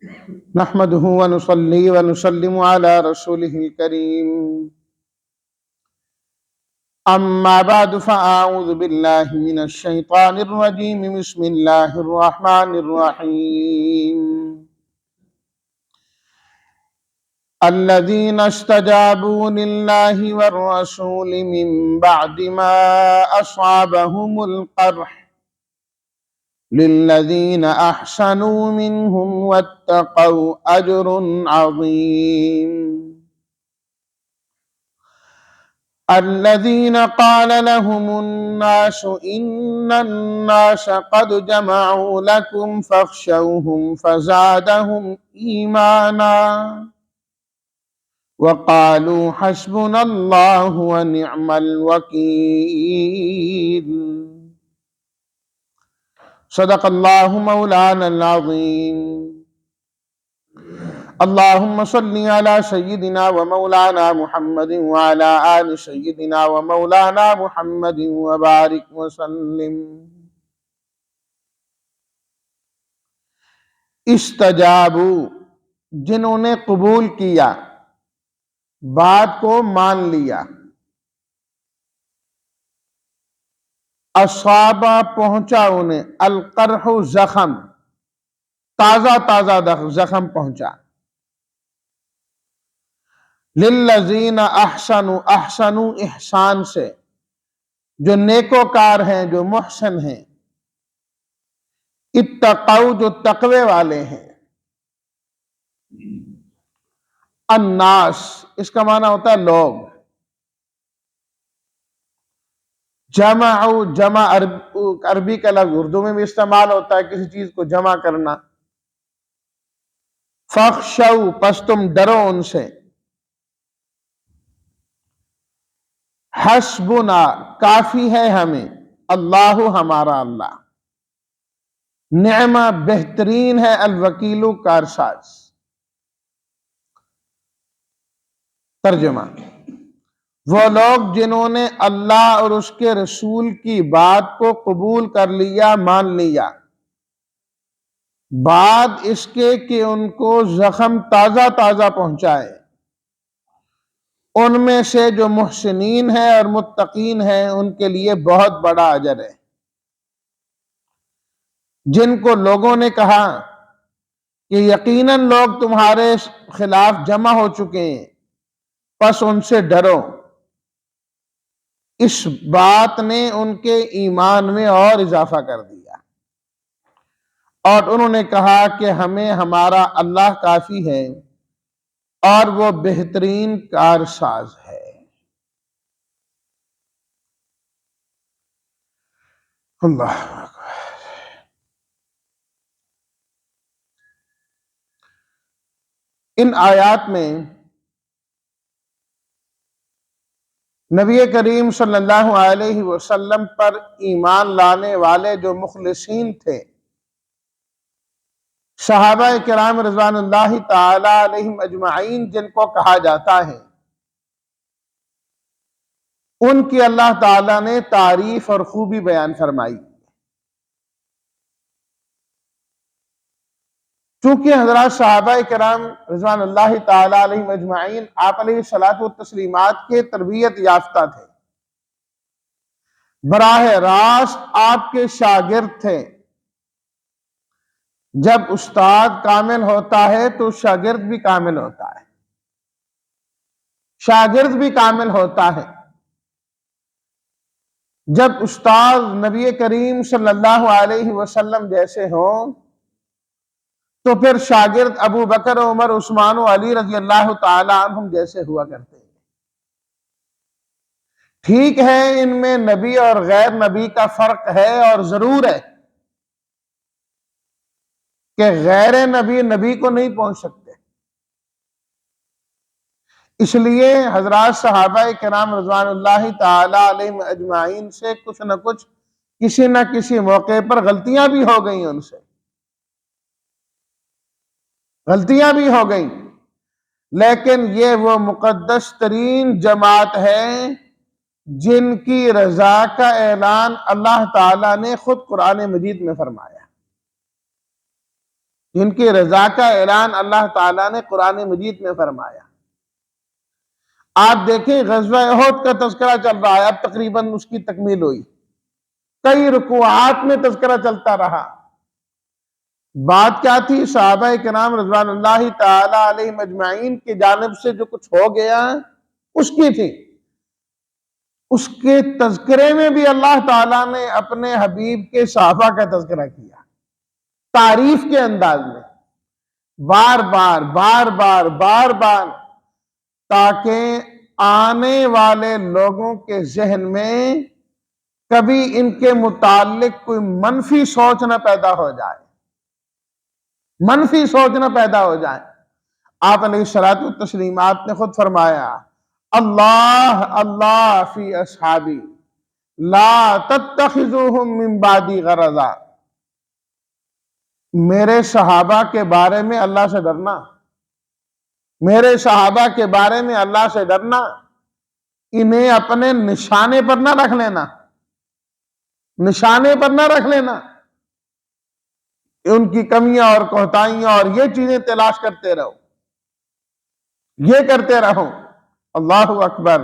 نحمده ونصلي ونسلم على رسوله الكريم أما بعد فأعوذ بالله من الشيطان الرجيم بسم الله الرحمن الرحيم الذين استجابوا لله والرسول من بعد ما أصابهم القرح للذين أحسنوا منهم واتقوا أجر عظيم الذين قال لهم الناس إن الناس قد جمعوا لكم فاخشوهم فزادهم إيمانا وقالوا حسبنا الله ونعم الوكيل صدق الله مولانا العظيم اللهم صل على سيدنا ومولانا محمد وعلى آل سيدنا ومولانا محمد وبارك وسلم استجابو جنہوں نے قبول کیا، بات کو مان لیا، اصابہ پہنچا انہیں، القرح زخم، تازہ زخم پہنچا، للذین احسنوا، احسنوا احسان سے، جو نیکوکار ہیں، جو محسن ہیں، اتقوا جو تقوی والے ہیں، الناس اس کا معنی ہوتا ہے لوگ، جمع عربی کا لفظ اردو میں بھی استعمال ہوتا ہے کسی چیز کو جمع کرنا، فخشوا پس تم ڈرو ان سے، حسبنا کافی ہے ہمیں، اللہ ہمارا اللہ، نعمہ بہترین ہے، الوکیل کارساز۔ ترجمہ: وہ لوگ جنہوں نے اللہ اور اس کے رسول کی بات کو قبول کر لیا، مان لیا، بعد اس کے کہ ان کو زخم تازہ پہنچائے، ان میں سے جو محسنین ہیں اور متقین ہیں ان کے لیے بہت بڑا اجر ہے۔ جن کو لوگوں نے کہا کہ یقیناً لوگ تمہارے خلاف جمع ہو چکے ہیں، پس ان سے ڈرو، اس بات نے ان کے ایمان میں اور اضافہ کر دیا، اور انہوں نے کہا کہ ہمیں ہمارا اللہ کافی ہے اور وہ بہترین کارساز ہے۔ اللہ اکبر۔ ان آیات میں نبی کریم صلی اللہ علیہ وسلم پر ایمان لانے والے جو مخلصین تھے، صحابہ کرام رضوان اللہ تعالی علیہم اجمعین جن کو کہا جاتا ہے، ان کی اللہ تعالیٰ نے تعریف اور خوبی بیان فرمائی۔ چونکہ حضرات صحابہ کرام رضوان اللہ تعالی علیہم اجمعین آپ علیہ الصلاۃ والتسلیمات کے تربیت یافتہ تھے، براہ راست آپ کے شاگرد تھے۔ جب استاد کامل ہوتا ہے تو شاگرد بھی کامل ہوتا ہے، شاگرد بھی کامل ہوتا ہے۔ جب استاد نبی کریم صلی اللہ علیہ وسلم جیسے ہوں تو پھر شاگرد ابو بکر، عمر، عثمان و علی رضی اللہ تعالی عنہم جیسے ہوا کرتے ہیں۔ ٹھیک ہے ان میں نبی اور غیر نبی کا فرق ہے، اور ضرور ہے کہ غیر نبی نبی کو نہیں پہنچ سکتے، اس لیے حضرات صحابہ کرام رضوان اللہ تعالی علیہم اجمعین سے کچھ نہ کچھ کسی نہ کسی موقع پر غلطیاں بھی ہو گئیں، ان سے غلطیاں بھی ہو گئیں، لیکن یہ وہ مقدس ترین جماعت ہے جن کی رضا کا اعلان اللہ تعالیٰ نے خود قرآن مجید میں فرمایا۔ جن کی رضا کا اعلان اللہ تعالیٰ نے قرآن مجید میں فرمایا۔ آپ دیکھیں غزوہ احد کا تذکرہ چل رہا ہے، اب تقریباً اس کی تکمیل ہوئی، کئی رکوعات میں تذکرہ چلتا رہا۔ بات کیا تھی؟ صحابہ کرام رضوان اللہ تعالی علیہم اجمعین کی جانب سے جو کچھ ہو گیا اس کی تھی۔ اس کے تذکرے میں بھی اللہ تعالیٰ نے اپنے حبیب کے صحابہ کا تذکرہ کیا، تعریف کے انداز میں، بار بار بار بار بار بار، تاکہ آنے والے لوگوں کے ذہن میں کبھی ان کے متعلق کوئی منفی سوچ نہ پیدا ہو جائے، منفی سوچ نہ پیدا ہو جائے۔ آپ علیہ الصلوۃ والتسلیمات نے خود فرمایا، اللہ اللہ فی اصحابی لا تتخذوہم من بعدی غرضا، میرے صحابہ کے بارے میں اللہ سے ڈرنا، میرے صحابہ کے بارے میں اللہ سے ڈرنا، انہیں اپنے نشانے پر نہ رکھ لینا، نشانے پر نہ رکھ لینا، ان کی کمیاں اور کوتاہیاں اور یہ چیزیں تلاش کرتے رہو، یہ کرتے رہو۔ اللہ اکبر۔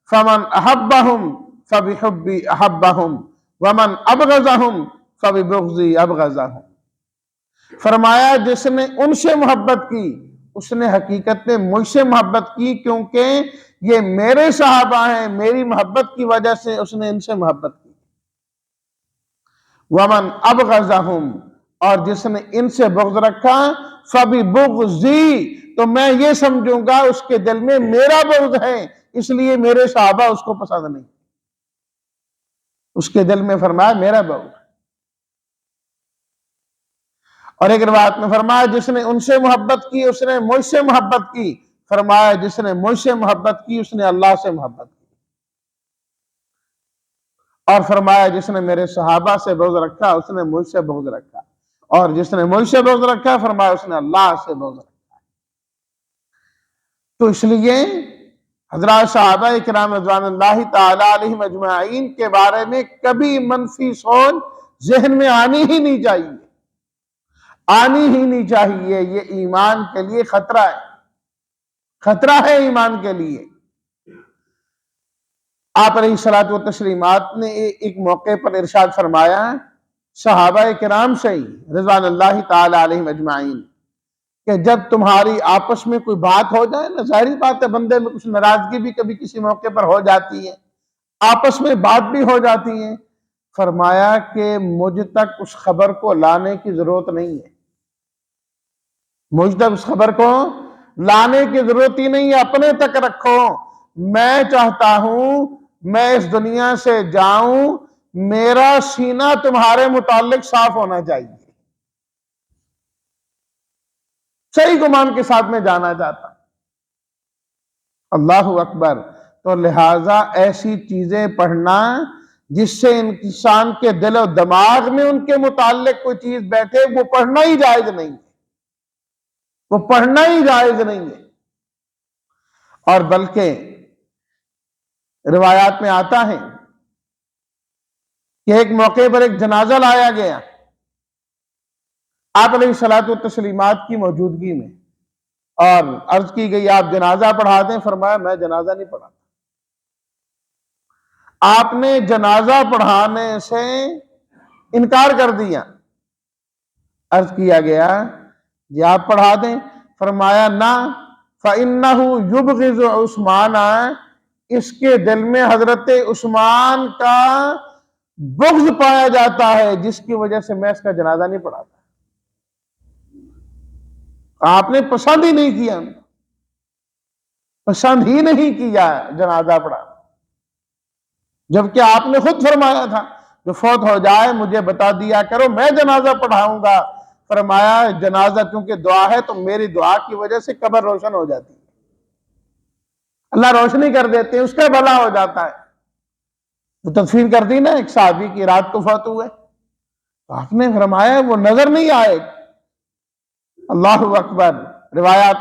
فمن احبہم فبحبی احبہم ومن ابغضہم فببغضی ابغضہم، فرمایا جس نے ان سے محبت کی اس نے حقیقت میں مجھ سے محبت کی، کیونکہ یہ میرے صحابہ ہیں، میری محبت کی وجہ سے اس نے ان سے محبت کی۔ ومن ابغضہم، اور جس نے ان سے بغض رکھا، فببغضی، تو میں یہ سمجھوں گا اس کے دل میں میرا بغض ہے، اس لیے میرے صحابہ اس کو پسند نہیں، اس کے دل میں فرمایا میرا بغض۔ اور ایک روایت میں فرمایا جس نے ان سے محبت کی اس نے مجھ سے محبت کی، فرمایا جس نے مجھ سے محبت کی اس نے اللہ سے محبت کی، اور فرمایا جس نے میرے صحابہ سے بغض رکھا اس نے مجھ سے بغض رکھا، اور جس نے مجھ سے بغض رکھا فرمایا اس نے اللہ سے بغض رکھا۔ تو اس لیے حضرات صحابہ کرام رضوان اللہ تعالی علیہم اجمعین کے بارے میں کبھی منفی سوچ ذہن میں آنی ہی نہیں چاہیے، آنی ہی نہیں چاہیے، یہ ایمان کے لیے خطرہ ہے، خطرہ ہے ایمان کے لیے۔ آپ علیہ الصلوۃ والتسلیمات نے ایک موقع پر ارشاد فرمایا صحابہ کرام سے رضوان اللہ تعالی علیہم اجمعین کہ جب تمہاری آپس میں کوئی بات ہو جائے نا، ظاہری بات ہے بندے میں کچھ ناراضگی بھی کبھی کسی موقع پر ہو جاتی ہے، آپس میں بات بھی ہو جاتی ہے، فرمایا کہ مجھ تک اس خبر کو لانے کی ضرورت نہیں ہے، مجھ تک اس خبر کو لانے کی ضرورت ہی نہیں ہے، اپنے تک رکھو، میں چاہتا ہوں میں اس دنیا سے جاؤں، میرا سینہ تمہارے متعلق صاف ہونا چاہیے، صحیح گمان کے ساتھ میں جانا چاہتا۔ اللہ اکبر۔ تو لہٰذا ایسی چیزیں پڑھنا جس سے انسان کے دل و دماغ میں ان کے متعلق کوئی چیز بیٹھے، وہ پڑھنا ہی جائز نہیں ہے، وہ پڑھنا ہی جائز نہیں ہے۔ اور بلکہ روایات میں آتا ہے کہ ایک موقع پر ایک جنازہ لایا گیا آپ علیہ الصلوۃ والتسلیمات کی موجودگی میں، اور عرض کی گئی آپ جنازہ پڑھا دیں، فرمایا میں جنازہ نہیں پڑھاتا۔ آپ نے جنازہ پڑھانے سے انکار کر دیا، عرض کیا گیا جی آپ پڑھا دیں، فرمایا نہ، فَإِنَّهُ يُبْغِضُ عُثْمَانَ، اس کے دل میں حضرت عثمان کا بغض پایا جاتا ہے، جس کی وجہ سے میں اس کا جنازہ نہیں پڑھاتا۔ آپ نے پسند ہی نہیں کیا، پسند ہی نہیں کیا جنازہ پڑھا، جبکہ آپ نے خود فرمایا تھا جو فوت ہو جائے مجھے بتا دیا کرو میں جنازہ پڑھاؤں گا۔ فرمایا جنازہ چونکہ دعا ہے تو میری دعا کی وجہ سے قبر روشن ہو جاتی ہے، اللہ روشنی کر دیتے ہیں، اس کا بھلا ہو جاتا ہے۔ تو تدفین کر دی نا ایک صحابی کی، رات کو فوت ہوئے، آپ نے فرمایا وہ نظر نہیں آئے۔ اللہ اکبر۔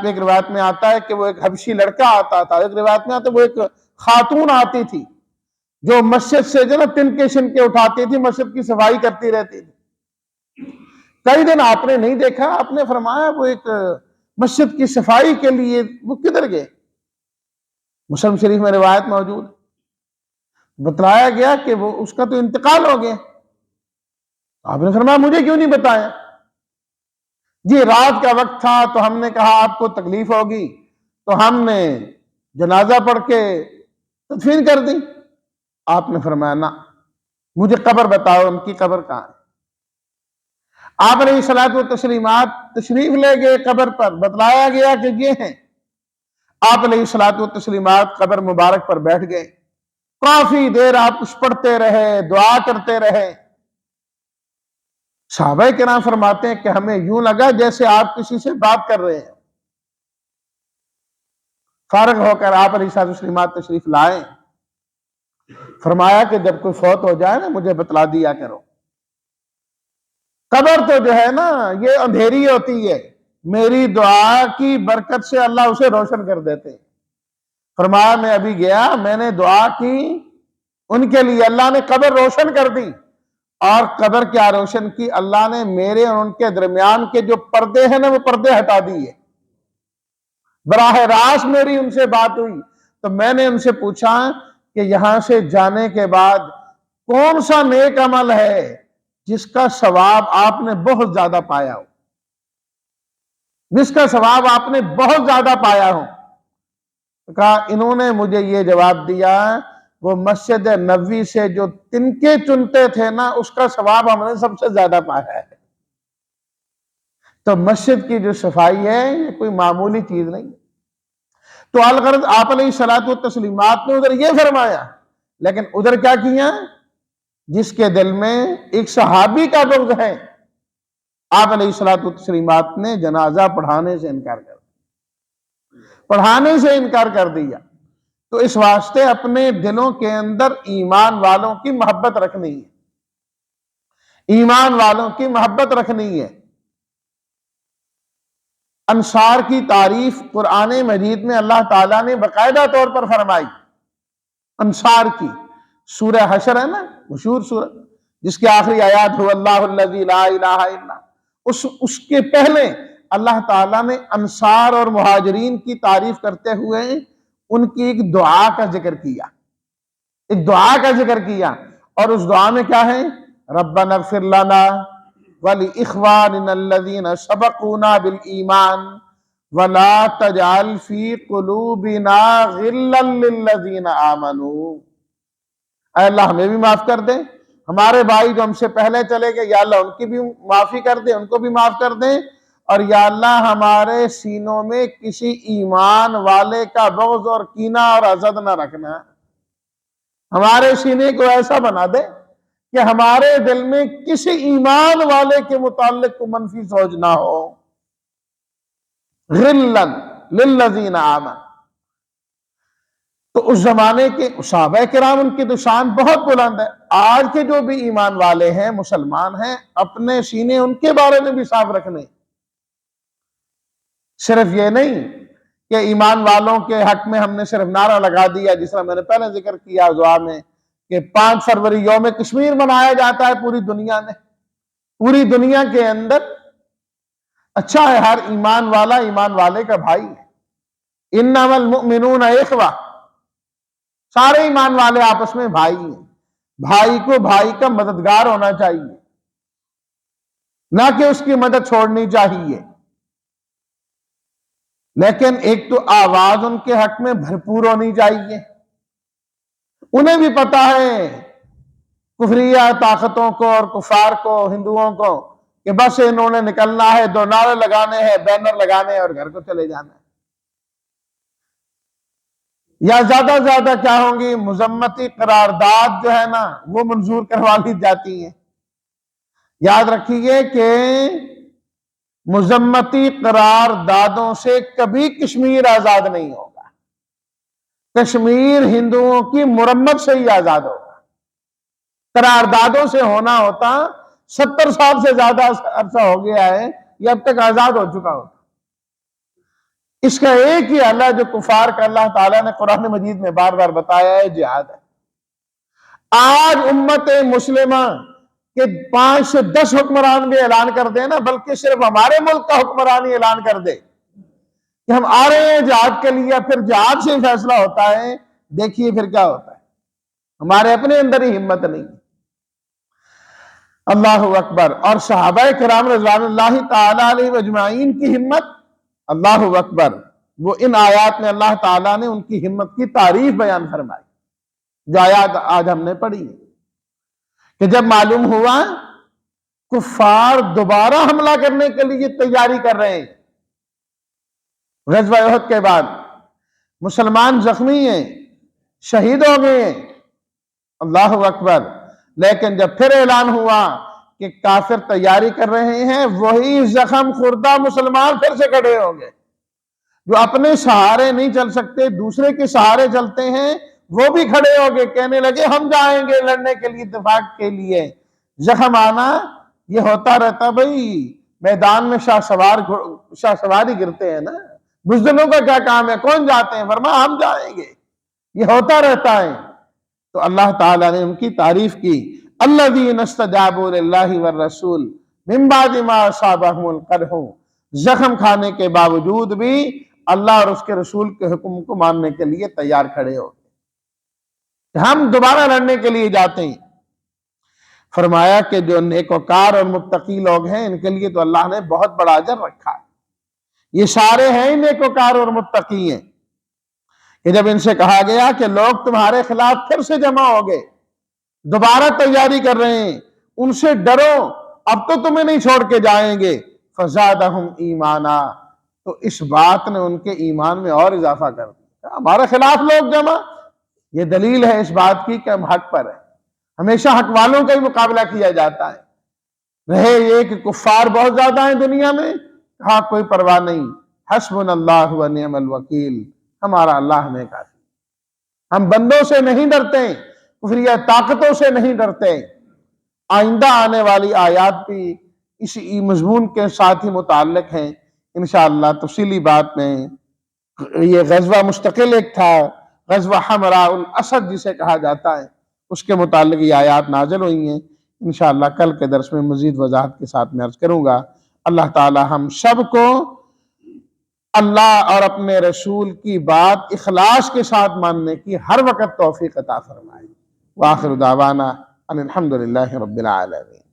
ایک روایت میں آتا ہے کہ وہ ایک حبشی لڑکا آتا تھا، ایک روایت میں آتا ہے وہ ایک خاتون آتی تھی جو مسجد سے جو نا تنکے شنکے اٹھاتی تھی، مسجد کی صفائی کرتی رہتی تھی، کئی دن آپ نے نہیں دیکھا، آپ نے فرمایا وہ ایک مسجد کی صفائی کے لیے وہ کدھر گئے؟ مسلم شریف میں روایت موجود، بتلایا گیا کہ وہ اس کا تو انتقال ہو گیا۔ آپ نے فرمایا مجھے کیوں نہیں بتایا؟ جی رات کا وقت تھا تو ہم نے کہا آپ کو تکلیف ہوگی تو ہم نے جنازہ پڑھ کے تدفین کر دی۔ آپ نے فرمایا نہ، مجھے قبر بتاؤ، ان کی قبر کہاں ہے؟ آپ علیہ الصلوۃ والتسلیمات تشریف لے گئے قبر پر، بتلایا گیا کہ یہ ہیں۔ آپ علیہ الصلوۃ والتسلیمات قبر مبارک پر بیٹھ گئے، کافی دیر آپ کچھ پڑھتے رہے، دعا کرتے رہے۔ صحابہ کرام فرماتے ہیں کہ ہمیں یوں لگا جیسے آپ کسی سے بات کر رہے ہیں۔ فارغ ہو کر آپ علیہ الصلوۃ والتسلیمات تشریف لائے، فرمایا کہ جب کوئی فوت ہو جائے نا مجھے بتلا دیا کرو۔ قبر تو جو ہے نا یہ اندھیری ہوتی ہے، میری دعا کی برکت سے اللہ اسے روشن کر دیتے ہیں۔ فرمایا میں ابھی گیا، میں نے دعا کی ان کے لیے، اللہ نے قبر روشن کر دی۔ اور قبر کیا روشن کی؟ اللہ نے میرے اور ان کے درمیان کے جو پردے ہیں نا وہ پردے ہٹا دیے۔ براہ راست میری ان سے بات ہوئی تو میں نے ان سے پوچھا کہ یہاں سے جانے کے بعد کون سا نیک عمل ہے جس کا ثواب آپ نے بہت زیادہ پایا ہو، جس کا ثواب آپ نے بہت زیادہ پایا ہو؟ کہا انہوں نے مجھے یہ جواب دیا وہ مسجد نبوی سے جو تنکے چنتے تھے نا اس کا ثواب ہم نے سب سے زیادہ پایا ہے۔ تو مسجد کی جو صفائی ہے یہ کوئی معمولی چیز نہیں۔ تو الغرض آپ علیہ الصلوۃ والتسلیمات نے ادھر یہ فرمایا، لیکن ادھر کیا کیا؟ جس کے دل میں ایک صحابی کا بغض ہے، آپ علیہ الصلوۃ والتسلیمات نے جنازہ پڑھانے سے انکار کر دیا، پڑھانے سے انکار کر دیا۔ تو اس واسطے اپنے دلوں کے اندر ایمان والوں کی محبت رکھنی ہے، ایمان والوں کی محبت رکھنی ہے۔ انصار کی تعریف قرآن مجید میں اللہ تعالیٰ نے باقاعدہ طور پر فرمائی۔ انصار کی سورہ حشر ہے نا، مشہور سورہ جس کی آخری آیات هو اللہ الذی لا الہ الا، اس کے پہلے اللہ تعالیٰ نے انصار اور مہاجرین کی تعریف کرتے ہوئے ان کی ایک دعا کا ذکر کیا، ایک دعا کا ذکر کیا، اور اس دعا میں کیا ہے؟ ربنا اغفر لنا وَلِإِخْوَانِنَا الَّذِينَ سَبَقُونَا بِالْإِيمَانِ وَلَا تَجْعَلْ فِي قُلُوبِنَا غِلًّا لِلَّذِينَ آمَنُوا۔ اے اللہ ہمیں بھی معاف کر دے، ہمارے بھائی جو ہم سے پہلے چلے گئے یا اللہ ان کی بھی معافی کر دے، ان کو بھی معاف کر دے، اور یا اللہ ہمارے سینوں میں کسی ایمان والے کا بغض اور کینہ اور حسد نہ رکھنا، ہمارے سینے کو ایسا بنا دے کہ ہمارے دل میں کسی ایمان والے کے متعلق کو منفی سوچ نہ ہو۔ غِلًّا لِلَّذِينَ آمَنُوا۔ تو اس زمانے کے صحابہ کرام ان کی تو شان بہت بلند ہے۔ آج کے جو بھی ایمان والے ہیں، مسلمان ہیں، اپنے سینے ان کے بارے میں بھی صاف رکھنے، صرف یہ نہیں کہ ایمان والوں کے حق میں ہم نے صرف نعرہ لگا دیا، جس طرح میں نے پہلے ذکر کیا دعا میں کہ 5 فروری یوم کشمیر منایا جاتا ہے پوری دنیا میں، پوری دنیا کے اندر۔ اچھا ہے، ہر ایمان والا ایمان والے کا بھائی ہے، انما المؤمنون اخوہ، سارے ایمان والے آپس میں بھائی ہیں، بھائی کو بھائی کا مددگار ہونا چاہیے، نہ کہ اس کی مدد چھوڑنی چاہیے۔ لیکن ایک تو آواز ان کے حق میں بھرپور ہونی چاہیے، انہیں بھی پتا ہے کفریہ طاقتوں کو اور کفار کو، ہندوؤں کو، کہ بس انہوں نے نکلنا ہے، 2 نعرے لگانے ہیں، بینر لگانے ہیں اور گھر کو چلے جانا ہے۔ یا زیادہ زیادہ کیا ہوں گی، مذمتی قرارداد جو ہے نا وہ منظور کروا لی جاتی ہیں۔ یاد رکھیے کہ مذمتی قراردادوں سے کبھی کشمیر آزاد نہیں ہوگا، کشمیر ہندوؤں کی مرمت سے ہی آزاد ہوگا۔ قراردادوں سے ہونا ہوتا 70 سال سے زیادہ عرصہ ہو گیا ہے، یہ اب تک آزاد ہو چکا ہوتا۔ اس کا ایک ہی حل ہے جو کفار کا اللہ تعالیٰ نے قرآن مجید میں بار بار بتایا ہے، جہاد ہے۔ آج امت مسلمہ کہ 5 سے 10 حکمران بھی اعلان کر دیں نا، بلکہ صرف ہمارے ملک کا حکمران ہی اعلان کر دے کہ ہم آ رہے ہیں جہاد کے لیے، پھر جہاد سے فیصلہ ہوتا ہے، دیکھیے پھر کیا ہوتا ہے۔ ہمارے اپنے اندر ہی ہمت نہیں۔ اللہ اکبر۔ اور صحابہ کرام رضوان اللہ تعالی علیہ اجمعین کی ہمت، اللہ اکبر، وہ ان آیات میں اللہ تعالیٰ نے ان کی ہمت کی تعریف بیان فرمائی، جو آیات آج ہم نے پڑھی ہے، کہ جب معلوم ہوا کفار دوبارہ حملہ کرنے کے لیے تیاری کر رہے ہیں، غزوہ احد کے بعد مسلمان زخمی ہیں، شہید ہو گئے ہیں، اللہ اکبر، لیکن جب پھر اعلان ہوا کہ کافر تیاری کر رہے ہیں، وہی زخم خوردہ مسلمان پھر سے کھڑے ہوں گے، جو اپنے سہارے نہیں چل سکتے، دوسرے کے سہارے چلتے ہیں، وہ بھی کھڑے ہو گئے، کہنے لگے ہم جائیں گے لڑنے کے لیے، اتفاق کے لیے۔ زخم آنا یہ ہوتا رہتا بھائی، میدان میں شاہ سواری گرتے ہیں نا، بزدلوں کا کیا کام ہے، کون جاتے ہیں؟ فرمایا ہم جائیں گے، یہ ہوتا رہتا ہے۔ تو اللہ تعالیٰ نے ان کی تعریف کی، الذین استجابوا للہ والرسول من بعد ما اصابہم القرح، زخم کھانے کے باوجود بھی اللہ اور اس کے رسول کے حکم کو ماننے کے لیے تیار کھڑے ہو گئے، ہم دوبارہ لڑنے کے لیے جاتے ہیں۔ فرمایا کہ جو نیکوکار اور متقی لوگ ہیں، ان کے لیے تو اللہ نے بہت بڑا اجر رکھا ہے، یہ سارے ہیں نیکوکار اور متقی ہیں، کہ جب ان سے کہا گیا کہ لوگ تمہارے خلاف پھر سے جمع ہو گئے، دوبارہ تیاری کر رہے ہیں، ان سے ڈرو، اب تو تمہیں نہیں چھوڑ کے جائیں گے، فزادہم ایمانا، تو اس بات نے ان کے ایمان میں اور اضافہ کر دیا۔ ہمارے خلاف لوگ جمع، یہ دلیل ہے اس بات کی کہ ہم حق پر ہیں، ہمیشہ حق والوں کا ہی مقابلہ کیا جاتا ہے۔ رہے یہ کہ کفار بہت زیادہ ہیں دنیا میں، ہاں کوئی پرواہ نہیں، حسبنا اللہ و نعم الوکیل، ہمارا اللہ ہمیں کافی، ہم بندوں سے نہیں ڈرتے، کفریہ طاقتوں سے نہیں ڈرتے۔ آئندہ آنے والی آیات بھی اسی مضمون کے ساتھ ہی متعلق ہیں، انشاءاللہ تفصیلی بات میں۔ یہ غزوہ مستقل ایک تھا، غزوہ حمراء الاسد جسے کہا جاتا ہے، اس کے متعلق یہ آیات نازل ہوئی ہیں۔ انشاءاللہ کل کے درس میں مزید وضاحت کے ساتھ میں عرض کروں گا۔ اللہ تعالی ہم سب کو اللہ اور اپنے رسول کی بات اخلاص کے ساتھ ماننے کی ہر وقت توفیق عطا فرمائے۔ وآخر دعوانا ان الحمدللہ رب العالمین۔